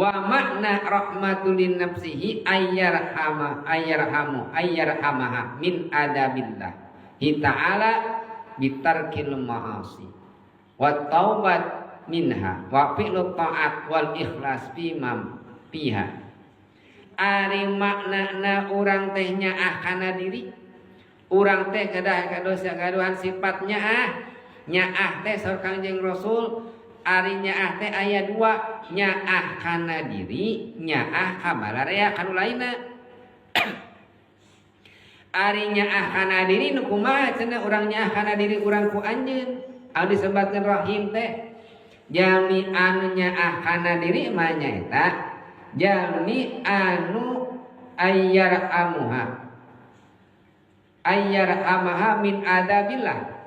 Wa makna rahmatulin nafsihi ayyarhamaha min adabillah ta'ala bitarkil ma'asi wa taubat minha wa fi'lu ta'at wal ikhlas fiha. Ari maknana urang teh nyaah kana diri, urang teh kedah kadosa gaduhan sifatnya nyaah teh saur Kangjeng Rasul. Ari nyaah teh aya dua, nyaah kana diri, nyaah ka balarea kanu lainna. Ari nyaah kana diri nu kumaha cenah urang nyaah kana diri urang ku anjeun anu disebatkeun rahim teh. Jalmi anu nyaah kana diri mah nyaeta jalmi anu ayyarhamaha min adabillah.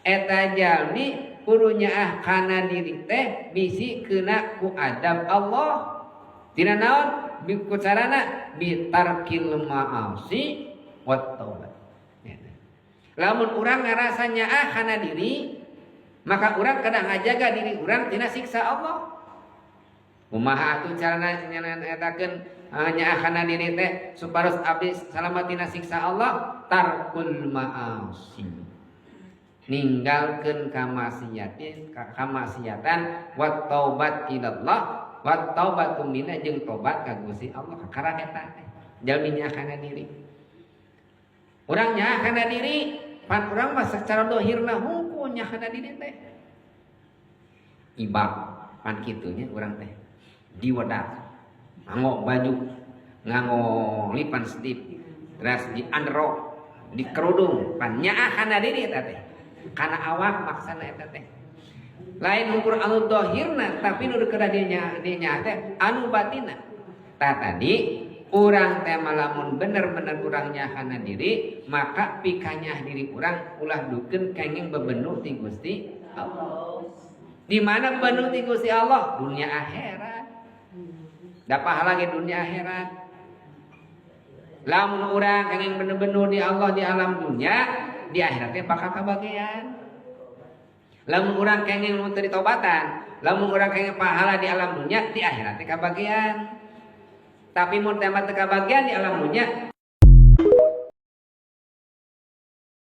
Eta jalmi kudu nyaah kana diri teh bisi keuna ku adab Allah. Tina naon? Ku carana bitarkil ma'asi wat taubat. Lamun urang ngarasa nyaah kana diri, maka urang kadang ngajaga diri urang tina siksa Allah. Kumaha atuh carana nyatakeun nyaah kana diri teh supados abdi salamat tina siksa Allah? Tarkul ma'asi. Ninggalkeun kamaksiatan wat taubat ilallah wat taubatu minna jeung tobat ka Gusti Allah. Kakara eta teh jalmi nyaah kana diri. Urang nyaah kana diri, pan urang mah secara dohirna hungkul nyaah kana diri teh. Ibab pan kitu nya urang teh diwedak, nganggo baju, nganggo lipan sedip, terus di androk, di kerudung, pan nyaah kana diri eta teh. Kana awak maksana eta teh. Lain ukur anu dohirna tapi nu kedah dinya teh anu batinna. Tah tadi urang teh malamun bener-bener urang nyaah kana diri, maka pikanyah diri urang ulah dukeun kenging bebenuh ti Gusti Allah. Di mana bebenuh ti Gusti Allah? Dunia akhirat. Da pahala ge dunia akhirat. Lamun urang kenging bener-bener di Allah di alam dunia, di akhiratnya bakal kabagian. Lamun urang kenging nu teu ditobatan, lamun urang kenging pahala di alam dunia, di akhiratnya kabagian. Tapi mun teh teu kabagian di alam dunia,